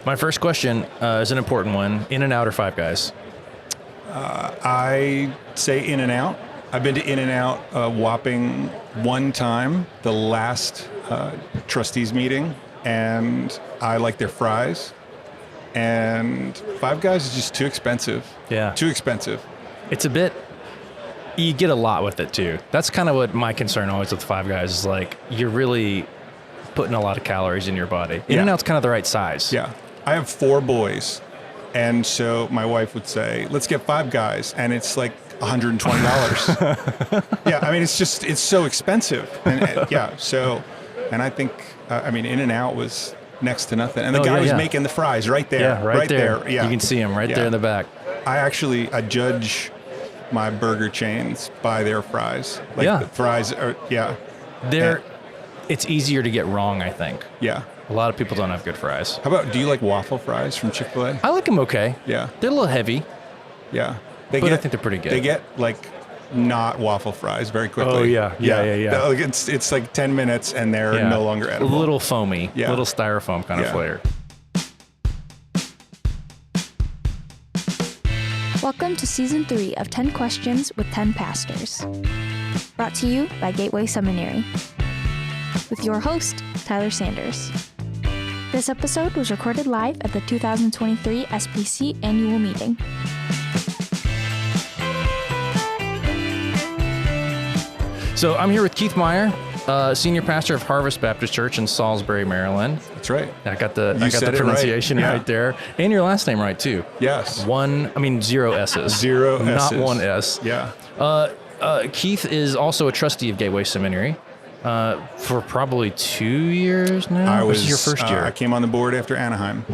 My first question is an important one. In and out or Five Guys? I say In and Out. I've been to In and Out whopping one time, the last trustees meeting, and I like their fries. And Five Guys is just too expensive. Yeah. Too expensive. It's a bit, you get a lot with it too. That's kind of what my concern always with Five Guys is, like, you're really putting a lot of calories in your body. In and Out's kind of the right size. Yeah. I have 4 boys. And so my wife would say, let's get Five Guys. And it's like $120. Yeah. I mean, it's so expensive. And and I think, In and Out was next to nothing. And the guy was making the fries right there. Yeah, right there. Yeah. You can see him right there in the back. I judge my burger chains by their fries. The fries are, it's easier to get wrong, I think. Yeah. A lot of people don't have good fries. How about, do you like waffle fries from Chick-fil-A? I like them okay. Yeah. They're a little heavy. Yeah. I think they're pretty good. They get, not waffle fries very quickly. Oh, yeah. It's like 10 minutes and they're no longer edible. A little foamy. Yeah. A little styrofoam kind of flavor. Welcome to Season 3 of 10 Questions with 10 Pastors. Brought to you by Gateway Seminary. With your host, Tyler Sanders. This episode was recorded live at the 2023 SBC Annual Meeting. So I'm here with Keith Meyer, senior pastor of Harvest Baptist Church in Salisbury, Maryland. That's right. I got the pronunciation right there. And your last name right, too. Yes. 0 S's. 0 S's. Not 1 S. Yeah. Keith is also a trustee of Gateway Seminary for probably 2 years now. This is your first year. I came on the board after Anaheim.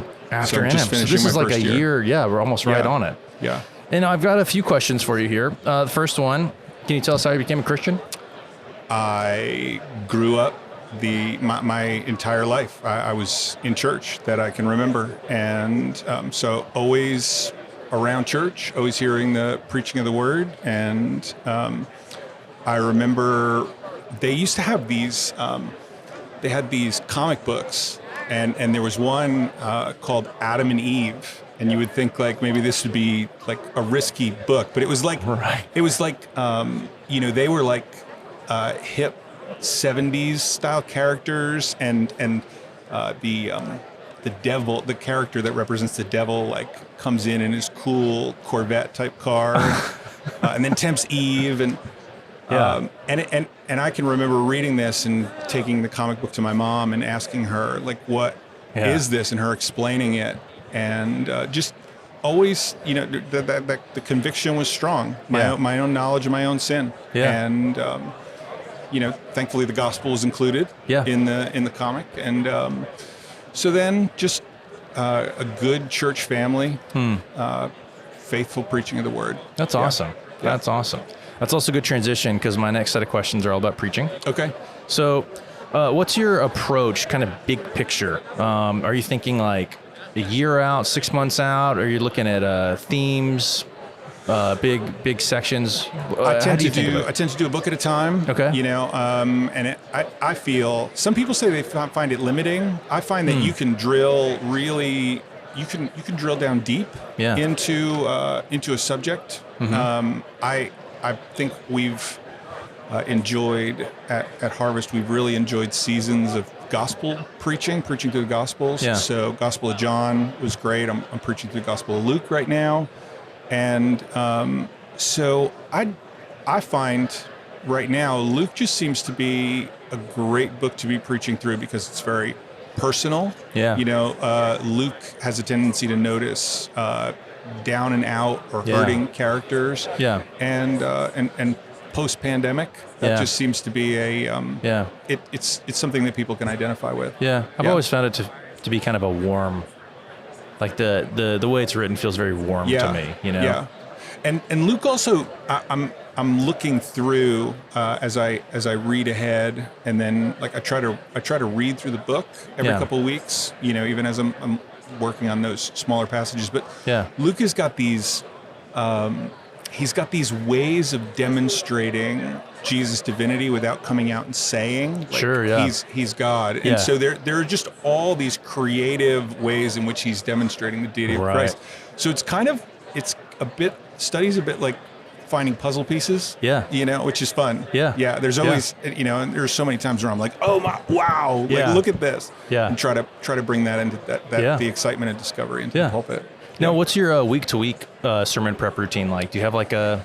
So this is like a year. Yeah, we're almost right on it. Yeah. And I've got a few questions for you here. The first one, can you tell us how you became a Christian? I grew up my entire life. I was in church that I can remember. And so always around church, always hearing the preaching of the word. And I remember they used to have these, they had these comic books. And there was one called Adam and Eve. And you would think like maybe this would be like a risky book. But it was like, they were like, hip 70s style characters, and the devil, the character that represents the devil, like comes in his cool Corvette type car, and then tempts Eve, and I can remember reading this and taking the comic book to my mom and asking her like, what is this, and her explaining it, and just always, the conviction was strong. My own knowledge of my own sin, and thankfully the gospel is included in the comic, and so then just a good church family, faithful preaching of the word. That's awesome. That's awesome. That's also a good transition because my next set of questions are all about preaching. Okay. So, what's your approach, kind of big picture? Are you thinking like a year out, 6 months out? Or are you looking at themes? Big sections. I tend to do a book at a time. Okay. And I feel some people say they find it limiting. I find that you can drill really, you can drill down deep into a subject. Mm-hmm. I think we've enjoyed at Harvest. We've really enjoyed seasons of gospel preaching through the Gospels. Yeah. So Gospel of John was great. I'm preaching through the Gospel of Luke right now. And so I find right now Luke just seems to be a great book to be preaching through because it's very personal. Yeah. Luke has a tendency to notice down and out or hurting characters. Yeah. And post-pandemic, that just seems to be it's something that people can identify with. Yeah. I've always found it to be kind of a warm. Like the way it's written feels very warm to me, Yeah, and Luke also, I'm looking through as I read ahead, and then like I try to read through the book every couple of weeks, even as I'm working on those smaller passages. But Luke has got these he's got these ways of demonstrating Jesus' divinity without coming out and saying, like, sure, yeah. he's God. Yeah. And so there are just all these creative ways in which he's demonstrating the deity of Right. Christ. So study's a bit like finding puzzle pieces. Yeah. Which is fun. Yeah. Yeah. There's always, and there's so many times where I'm like, oh my, wow, Yeah. like look at this. Yeah. And try to bring that into the excitement and discovery into the pulpit. Now, what's your week-to-week sermon prep routine like? Do you have like a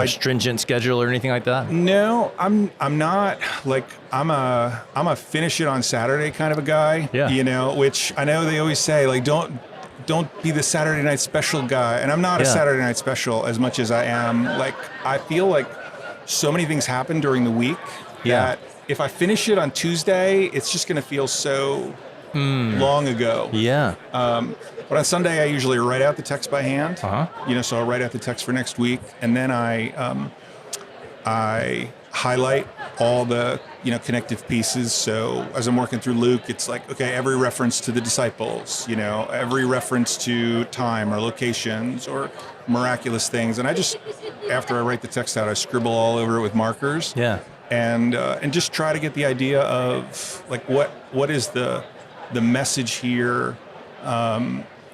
stringent schedule or anything like that? No, I'm not. Like, I'm a finish it on Saturday kind of a guy. Yeah. Which I know they always say, like, don't be the Saturday night special guy. And I'm not a Saturday night special as much as I am. Like, I feel like so many things happen during the week that if I finish it on Tuesday, it's just going to feel so long ago. Yeah. But on Sunday, I usually write out the text by hand. So I'll write out the text for next week, and then I highlight all the connective pieces. So as I'm working through Luke, it's like, okay, every reference to the disciples, every reference to time or locations or miraculous things, and I just, after I write the text out, I scribble all over it with markers. Yeah. And just try to get the idea of like what is the message here.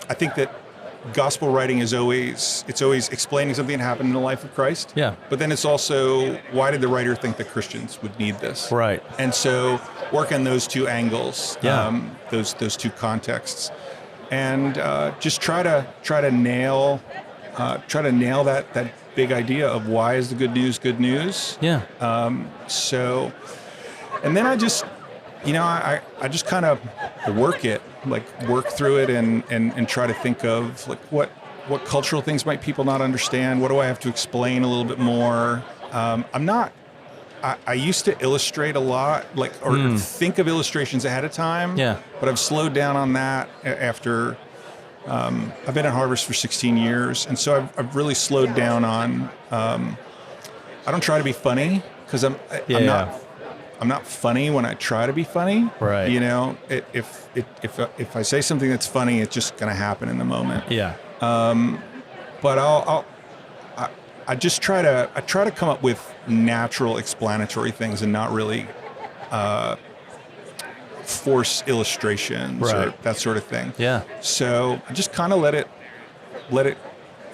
I think that gospel writing is always explaining something that happened in the life of Christ. Yeah. But then it's also, why did the writer think that Christians would need this? Right. And so work on those two angles, those two contexts, and just try to nail that big idea of why is the good news good news. Yeah. And then I just kind of work through it and try to think of like what cultural things might people not understand? What do I have to explain a little bit more? I used to illustrate a lot, or think of illustrations ahead of time. Yeah. But I've slowed down on that after I've been at Harvest for 16 years, and so I've really slowed down on. I don't try to be funny because I'm not funny when I try to be funny. Right. If I say something that's funny, it's just going to happen in the moment. Yeah. But I just try to come up with natural explanatory things and not really force illustrations or that sort of thing. Yeah. So I just kind of let it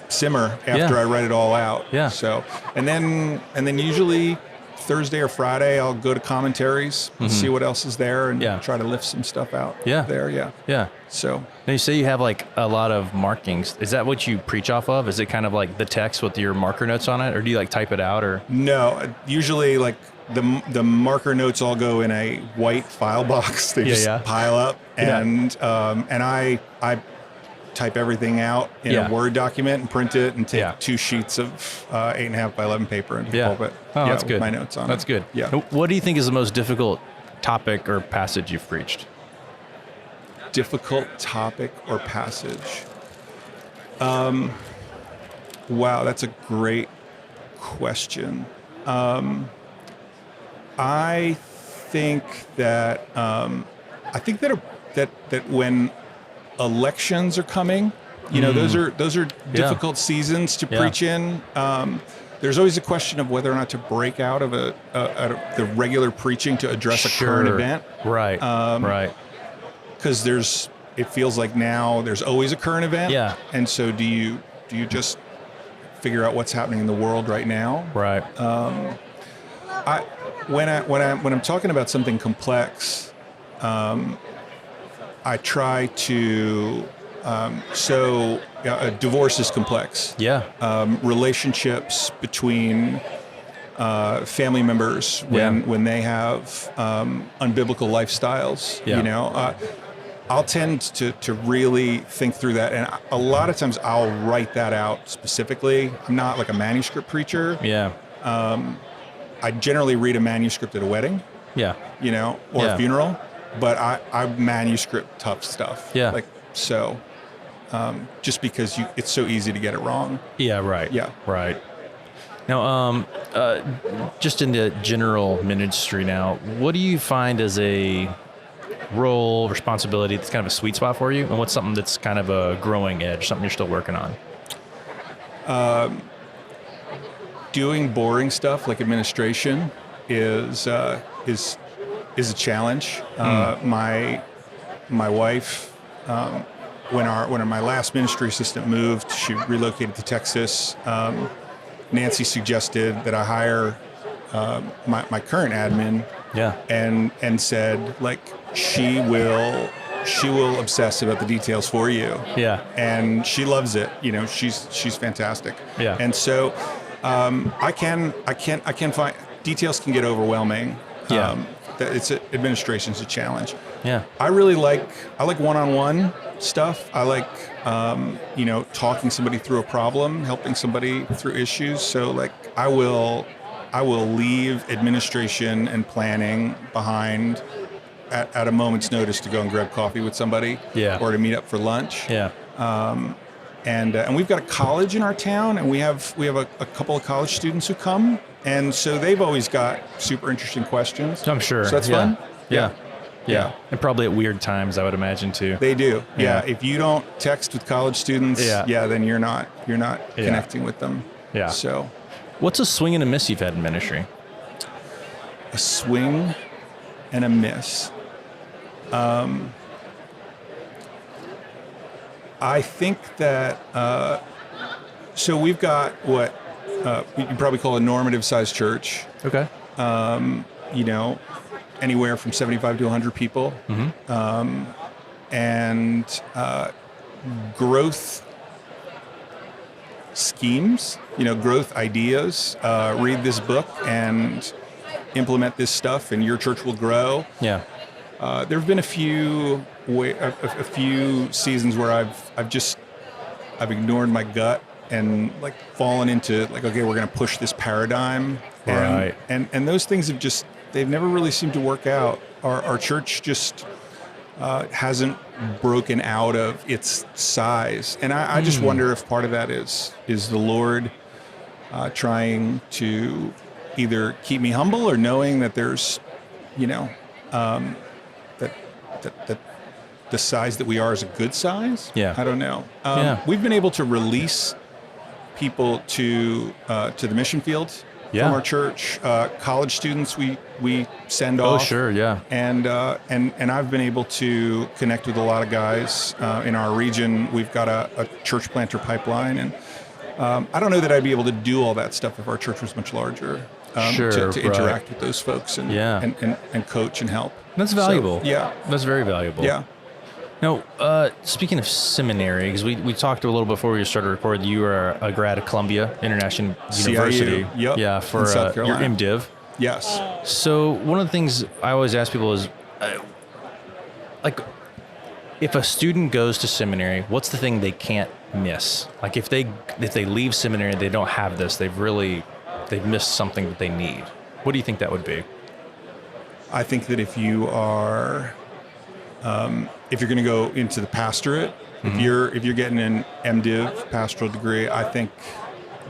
simmer after I write it all out. Yeah. So and then usually Thursday or Friday I'll go to commentaries, see what else is there, and try to lift some stuff out there. Yeah. Yeah. So now you say you have like a lot of markings. Is that what you preach off of? Is it kind of like the text with your marker notes on it, or do you like type it out? Or no, usually like the marker notes all go in a white file box. They just pile up, and I type everything out in a Word document and print it and take 2 sheets of 8.5 by 11 paper and pulpit. Oh, that's good. With my notes on That's good. Yeah. What do you think is the most difficult topic or passage you've preached? Difficult topic or passage? Wow, that's a great question. I think that when elections are coming, those are difficult seasons to preach in. There's always a question of whether or not to break out of the regular preaching to address a current event. Right. Right. Because it feels like now there's always a current event. Yeah. And so do you just figure out what's happening in the world right now? Right. When I'm talking about something complex, I try to. Divorce is complex. Yeah. Relationships between family members when they have unbiblical lifestyles. Yeah. I'll tend to really think through that, and a lot of times I'll write that out specifically. I'm not like a manuscript preacher. Yeah. I generally read a manuscript at a wedding. Yeah. Or a funeral, but I manuscript tough stuff. Yeah. Just because it's so easy to get it wrong. Yeah. Right. Yeah. Right. Now, just in the general ministry now, what do you find as a role, responsibility that's kind of a sweet spot for you, and what's something that's kind of a growing edge, something you're still working on? doing boring stuff like administration is a challenge. My wife, when my last ministry assistant moved, she relocated to Texas. Nancy suggested that I hire my current admin. Yeah. And said, like, she will obsess about the details for you. Yeah. And she loves it. You know, she's fantastic. Yeah. And so I can find details can get overwhelming. Yeah. Administration's a challenge. Yeah. I like one-on-one stuff. I like talking somebody through a problem, helping somebody through issues. So like I will leave administration and planning behind at a moment's notice to go and grab coffee with somebody. Yeah. Or to meet up for lunch. Yeah. And we've got a college in our town, and we have a couple of college students who come, and so they've always got super interesting questions. I'm sure. So that's fun. Yeah. And probably at weird times, I would imagine too. They do. Yeah. If you don't text with college students, then you're not connecting with them. Yeah. So, what's a swing and a miss you've had in ministry? A swing and a miss. I think that so we've got what you can probably call a normative sized church. Okay. Anywhere from 75 to 100 people. Mm-hmm. And growth schemes, growth ideas. Read this book and implement this stuff, and your church will grow. Yeah. There have been a few seasons where I've ignored my gut and like fallen into like, okay, we're going to push this paradigm. Right. And those things they've never really seemed to work out. Our church just hasn't broken out of its size. And I just wonder if part of that is the Lord trying to either keep me humble or knowing that there's, that the size that we are is a good size. Yeah. I don't know. We've been able to release people to the mission field from our church. College students we send off. Oh, sure, yeah. And I've been able to connect with a lot of guys in our region. We've got a church planter pipeline, and I don't know that I'd be able to do all that stuff if our church was much larger. To interact with those folks and coach and help. That's valuable. So, That's very valuable. Yeah. Now, speaking of seminary, because we talked a little before we started recording, you are a grad at Columbia International University. Yep. Yeah, for your MDiv. Yes. So one of the things I always ask people is, like, if a student goes to seminary, what's the thing they can't miss? Like, if they leave seminary and they don't have this, they've missed something that they need. What do you think that would be? I think that if you are, if you're going to go into the pastorate, if you're getting an MDiv pastoral degree, I think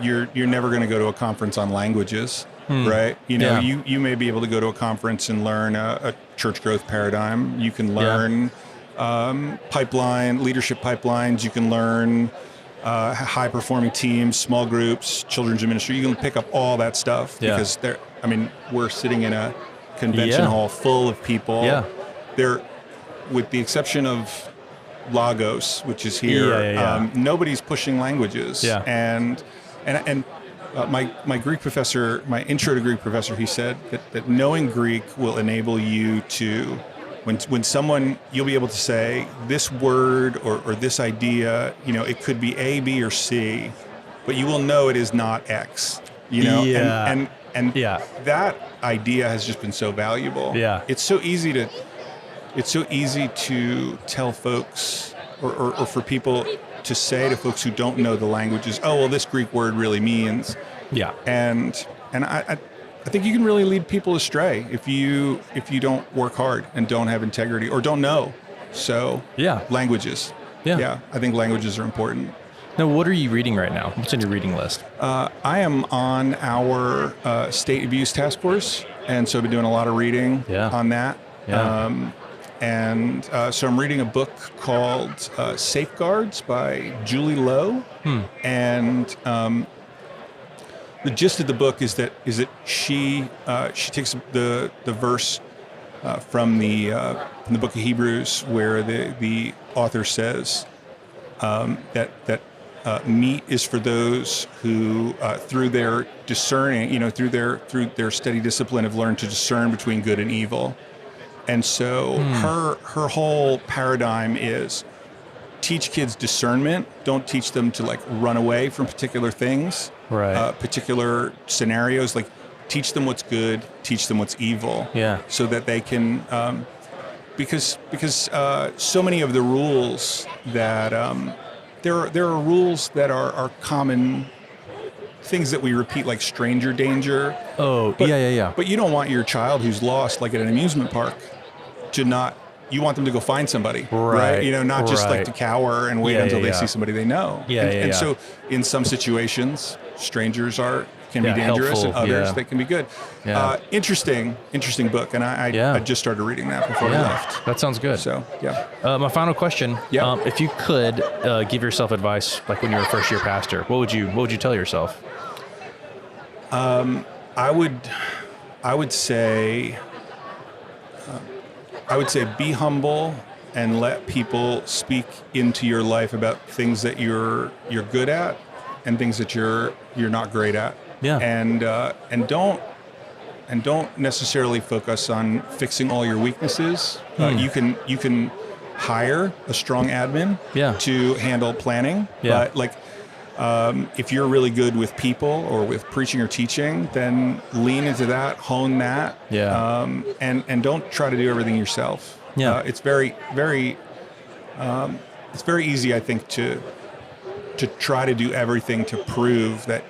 you're never going to go to a conference on languages, right? You may be able to go to a conference and learn a church growth paradigm. You can learn leadership pipelines. You can learn high performing teams, small groups, children's ministry. You can pick up all that stuff because we're sitting in a convention hall full of people. Yeah. They're, with the exception of Lagos, which is here, nobody's pushing languages. Yeah. And my Greek professor, my intro to Greek professor, he said that knowing Greek will enable you to, when someone, you'll be able to say this word or this idea, it could be A, B, or C, but you will know it is not X. And that idea has just been so valuable. Yeah. It's so easy to tell folks or for people to say to folks who don't know the languages, oh, well, this Greek word really means. Yeah. And I think you can really lead people astray if you don't work hard and don't have integrity or don't know. So languages. Yeah. I think languages are important. Now, what are you reading right now? What's on your reading list? I am on our state abuse task force, and so I've been doing a lot of reading on that. Yeah. So I'm reading a book called Safeguards by Julie Lowe. And the gist of the book is that she takes the verse from the book of Hebrews, where the author says that meat is for those who through their discerning, through their steady discipline, have learned to discern between good and evil. And so her whole paradigm is teach kids discernment. Don't teach them to like run away from particular things, right? Particular scenarios. Like teach them what's good, teach them what's evil. Yeah. So that they can, because so many of the rules that there are rules that are common things that we repeat, like stranger danger. Oh, yeah. But you don't want your child who's lost, like at an amusement park, you want them to go find somebody, right? Not just like to cower and wait until they see somebody they know. And so in some situations, strangers can be dangerous, helpful, and others they can be good. Yeah. Interesting book. And I just started reading that before we left. That sounds good. So, yeah. My final question, Yeah. if you could give yourself advice, like when you were a first year pastor, what would you tell yourself? I would say be humble and let people speak into your life about things that you're good at and things that you're not great at. Yeah. And don't necessarily focus on fixing all your weaknesses. You can hire a strong admin to handle planning. Yeah. But if you're really good with people or with preaching or teaching, then lean into that, hone that, and don't try to do everything yourself. Yeah. It's very, very, it's very easy, I think, to try to do everything to prove that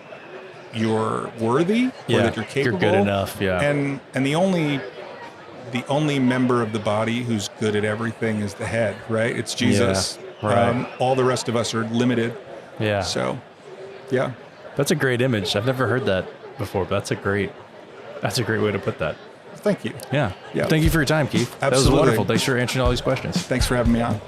you're worthy or that you're capable. You're good enough. Yeah. And the only member of the body who's good at everything is the head, right? It's Jesus. Yeah, right. All the rest of us are limited. Yeah. So, yeah. That's a great image. I've never heard that before, but that's a great way to put that. Thank you. Yeah. Yeah. Thank you for your time, Keith. Absolutely. That was wonderful. Thanks for answering all these questions. Thanks for having me on.